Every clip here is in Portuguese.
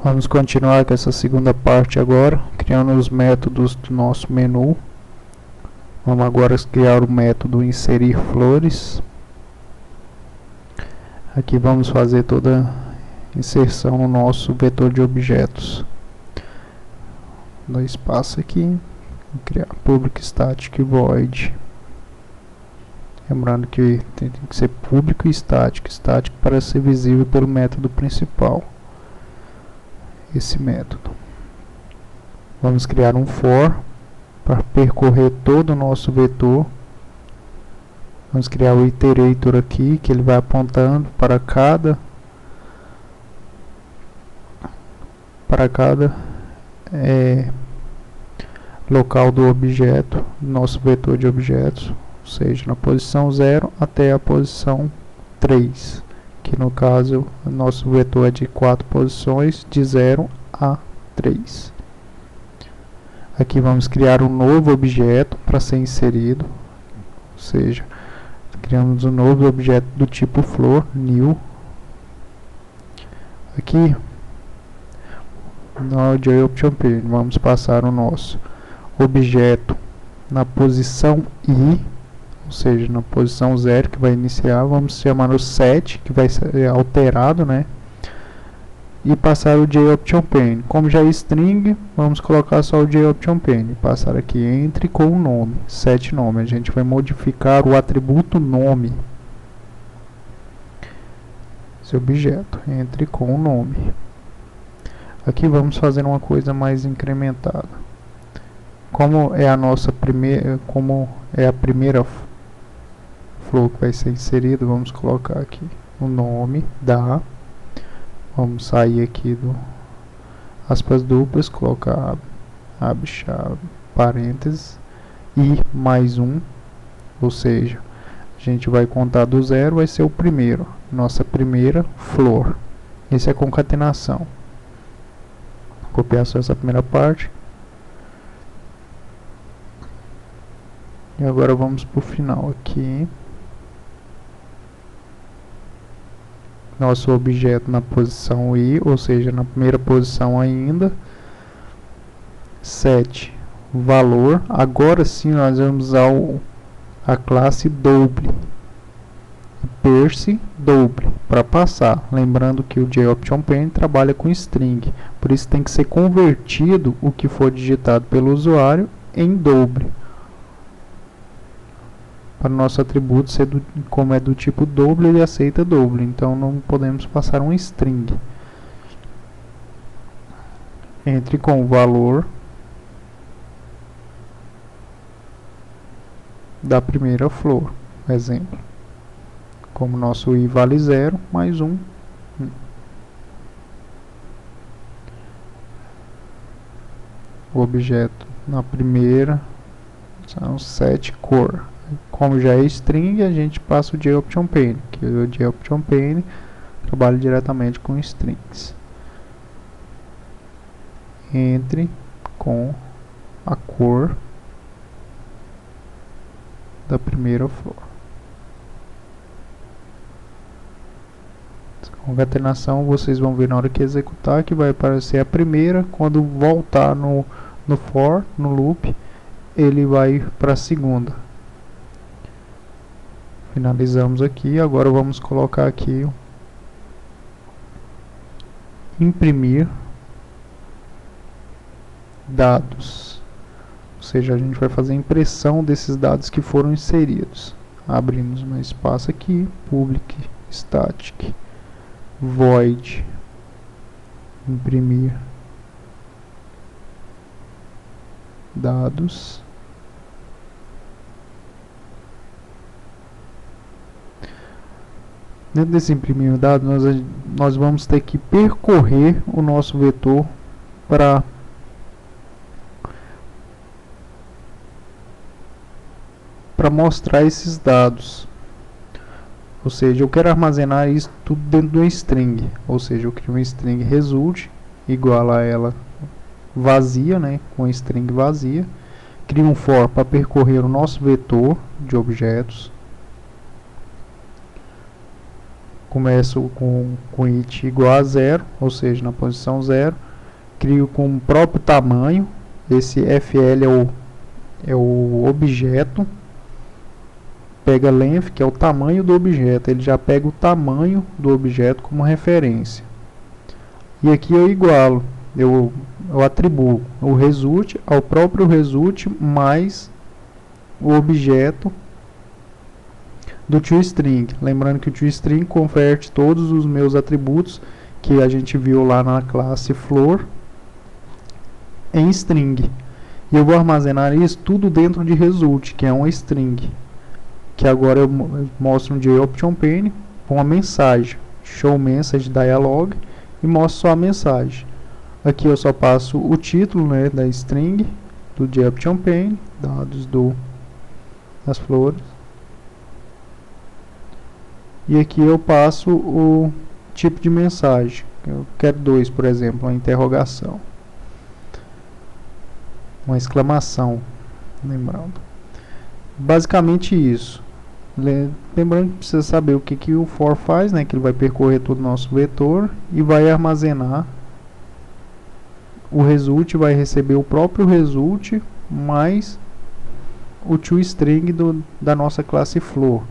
Vamos continuar com essa segunda parte agora, criando os métodos do nosso menu. Vamos agora criar o método inserir flores. Aqui vamos fazer toda a inserção no nosso vetor de objetos. Dá espaço aqui, criar public static void. Lembrando que tem que ser público e estático, estático para ser visível pelo método principal. Esse método. Vamos criar um for para percorrer todo o nosso vetor. Vamos criar o iterator aqui, que ele vai apontando para cada local do objeto, nosso vetor de objetos, ou seja, na posição 0 até a posição 3. Que no caso, o nosso vetor é de 4 posições, de 0 a 3. Aqui vamos criar um novo objeto para ser inserido, ou seja, criamos um novo objeto do tipo flor, new. Aqui, no JOptionPane, vamos passar o nosso objeto na posição I, ou seja, na posição 0 que vai iniciar, vamos chamar o set, que vai ser alterado, né? E passar o JOptionPane. Como já é string, vamos colocar só o JOptionPane. Passar aqui entre com o nome, set nome. A gente vai modificar o atributo nome. Esse objeto, entre com o nome. Aqui vamos fazer uma coisa mais incrementada. Como é a nossa primeira, a primeira flor que vai ser inserida, vamos colocar aqui o nome da, vamos sair aqui do aspas duplas, colocar abre chave, parênteses e mais um, ou seja, a gente vai contar do 0, vai ser o primeiro, nossa primeira flor. Essa é a concatenação. Copiar só essa primeira parte. E agora vamos para o final aqui. Nosso objeto na posição I, ou seja, na primeira posição ainda. Set valor. Agora sim nós vamos usar a classe double. Perce double para passar. Lembrando que o JOptionPane trabalha com string. Por isso tem que ser convertido o que for digitado pelo usuário em double. Para o nosso atributo ser como é do tipo double, ele aceita double, então não podemos passar um string. Entre com o valor da primeira flor, exemplo. Como nosso I vale 0, mais um. O objeto na primeira são 7 cor. Como já é string, a gente passa o JOptionPane, que o JOptionPane trabalha diretamente com strings. Entre com a cor da primeira flor. Essa concatenação vocês vão ver na hora que executar, que vai aparecer a primeira. Quando voltar no for, no loop, ele vai para a segunda. Finalizamos aqui. Agora vamos colocar aqui imprimir dados, ou seja, a gente vai fazer a impressão desses dados que foram inseridos. Abrimos um espaço aqui, public static void imprimir dados. Dentro desse imprimir dados, nós vamos ter que percorrer o nosso vetor para mostrar esses dados. Ou seja, eu quero armazenar isso tudo dentro de uma string. Ou seja, eu crio uma string result igual a ela vazia, né, com a string vazia. Crio um for para percorrer o nosso vetor de objetos. Começo com it igual a 0, ou seja, na posição 0. Crio com o próprio tamanho. Esse FL é o objeto. Pega length, que é o tamanho do objeto. Ele já pega o tamanho do objeto como referência. E aqui eu igualo. Eu atribuo o result ao próprio result mais o objeto do toString. Lembrando que o toString converte todos os meus atributos que a gente viu lá na classe Floor em string. E eu vou armazenar isso tudo dentro de result, que é uma string. Que agora eu mostro um JOptionPane com uma mensagem. Show message dialog e mostro só a mensagem. Aqui eu só passo o título, né, da string do JOptionPane, dados das flores. E aqui eu passo o tipo de mensagem. Eu quero 2, por exemplo, uma interrogação. Uma exclamação, lembrando. Basicamente isso. Lembrando que precisa saber o que o for faz, né? Que ele vai percorrer todo o nosso vetor e vai armazenar o result, vai receber o próprio result mais o toString da nossa classe Floor.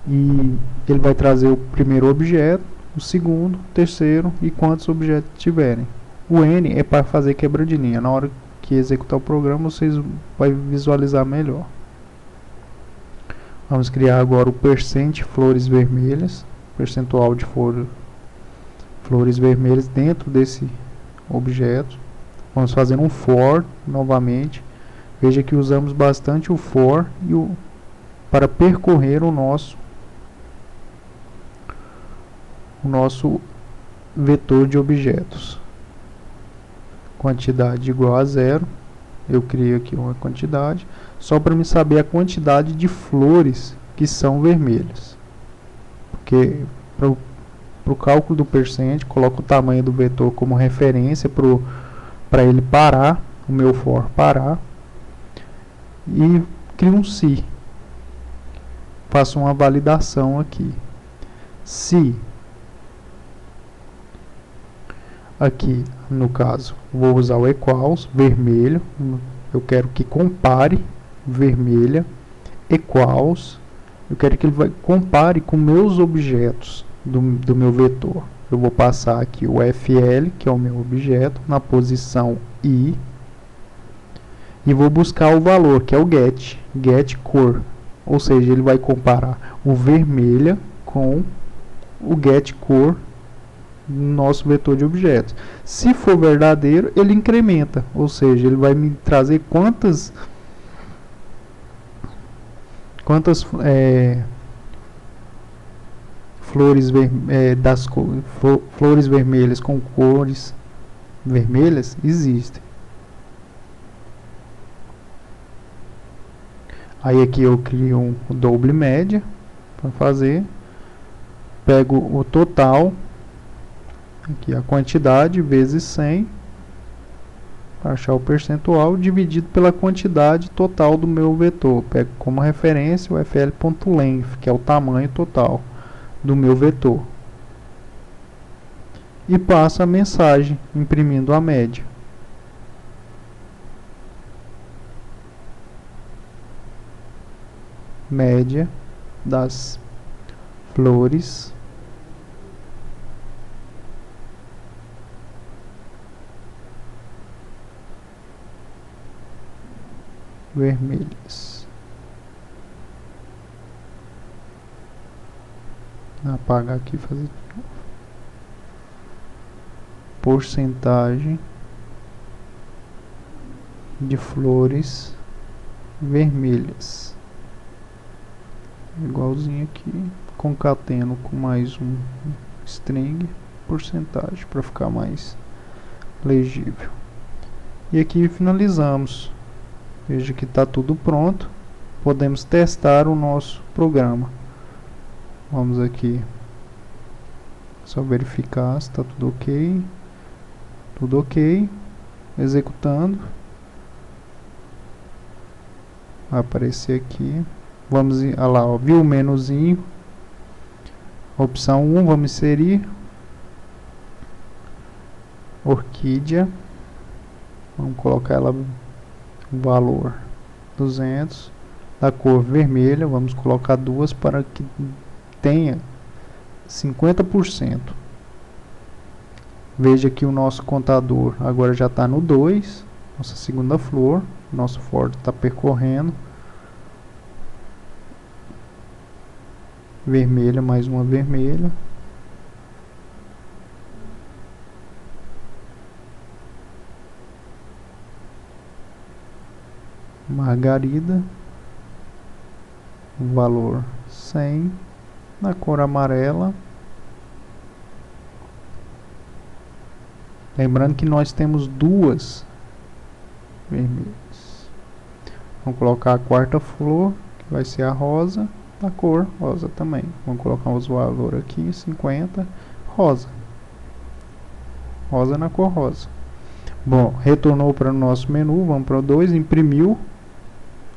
E ele vai trazer o primeiro objeto, o segundo, o terceiro e quantos objetos tiverem. O N é para fazer quebra de linha. Na hora que executar o programa, vocês vão visualizar melhor. Vamos criar agora o percent flores vermelhas, percentual de flores vermelhas dentro desse objeto. Vamos fazer um for novamente. Veja que usamos bastante o for para percorrer o nosso vetor de objetos. Quantidade igual a 0. Eu crio aqui uma quantidade só para me saber a quantidade de flores que são vermelhas, porque para o cálculo do percent coloco o tamanho do vetor como referência para ele parar, o meu for parar, e crio um se. Faço uma validação aqui. Se aqui, no caso, vou usar o equals, vermelho, eu quero que compare vermelha, equals, eu quero que ele compare com meus objetos do meu vetor. Eu vou passar aqui o FL, que é o meu objeto, na posição I, e vou buscar o valor, que é o get cor, ou seja, ele vai comparar o vermelha com o get cor no nosso vetor de objetos. Se for verdadeiro, ele incrementa, ou seja, ele vai me trazer quantas flores flores vermelhas com cores vermelhas existem. Aí aqui eu crio um double média para fazer. Pego o total, aqui a quantidade vezes 100, para achar o percentual, dividido pela quantidade total do meu vetor. Pego como referência o fl.length, que é o tamanho total do meu vetor. E passo a mensagem, imprimindo a média. Média das flores vermelhas. Apagar aqui, fazer porcentagem de flores vermelhas, igualzinho aqui, concateno com mais um string, porcentagem, para ficar mais legível. E aqui finalizamos. Veja que está tudo pronto. Podemos testar o nosso programa. Vamos aqui, só verificar se está tudo ok. Tudo ok. Executando. Vai aparecer aqui. Vamos lá, ó, viu o menuzinho. Opção 1, vamos inserir orquídea. Vamos colocar ela o valor 200, da cor vermelha. Vamos colocar duas para que tenha 50%. Veja que o nosso contador agora já está no 2, nossa segunda flor. Nosso for está percorrendo. Vermelha, mais uma vermelha. Margarida, valor 100, na cor amarela. Lembrando que nós temos duas vermelhas. Vamos colocar a quarta flor, que vai ser a rosa, da cor rosa também. Vamos colocar os valores aqui, 50, rosa. Rosa na cor rosa. Bom, retornou para o nosso menu, vamos para o 2, imprimiu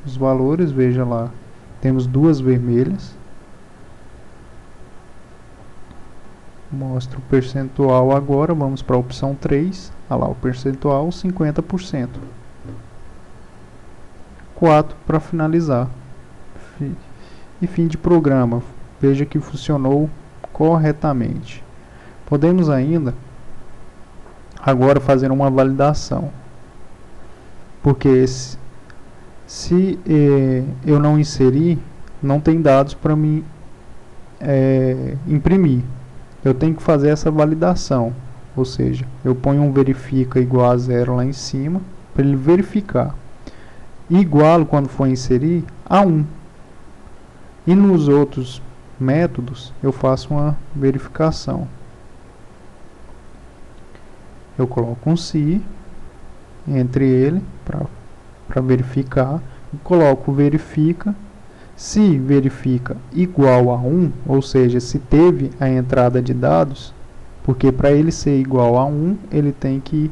os valores, veja lá, temos duas vermelhas. Mostra o percentual agora, vamos para a opção 3, olha lá o percentual, 50%. 4 para finalizar. E fim de programa, veja que funcionou corretamente. Podemos ainda agora fazer uma validação, porque se eu não inserir, não tem dados para mim imprimir. Eu tenho que fazer essa validação, ou seja, eu ponho um verifica igual a 0 lá em cima, para ele verificar. Igualo, quando for inserir, a 1. E nos outros métodos, eu faço uma verificação. Eu coloco um se entre ele para verificar. Coloco verifica. Se verifica igual a 1, ou seja, se teve a entrada de dados, porque para ele ser igual a 1, ele tem que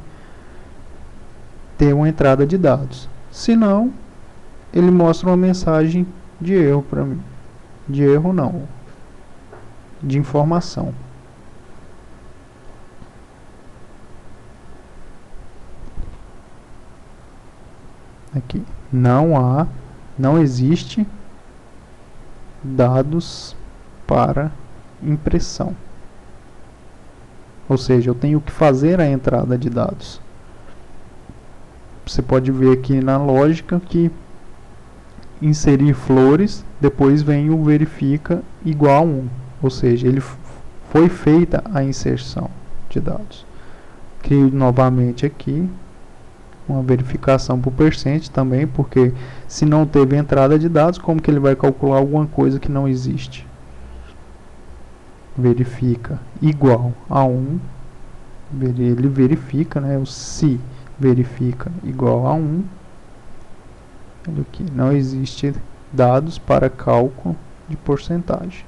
ter uma entrada de dados. Se não, ele mostra uma mensagem de erro para mim. De erro não, de informação. Aqui, não existe dados para impressão. Ou seja, eu tenho que fazer a entrada de dados. Você pode ver aqui na lógica que inserir flores, depois vem o verifica igual a 1. Ou seja, ele foi feita a inserção de dados. Crio novamente aqui uma verificação por percent também, porque se não teve entrada de dados, como que ele vai calcular alguma coisa que não existe? Verifica igual a 1, ele verifica, né, o se verifica igual a 1, olha aqui, não existe dados para cálculo de porcentagem.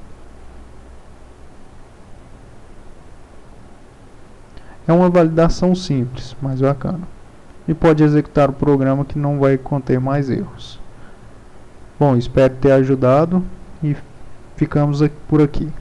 É uma validação simples, mas bacana. E pode executar o programa que não vai conter mais erros. Bom, espero ter ajudado e ficamos por aqui.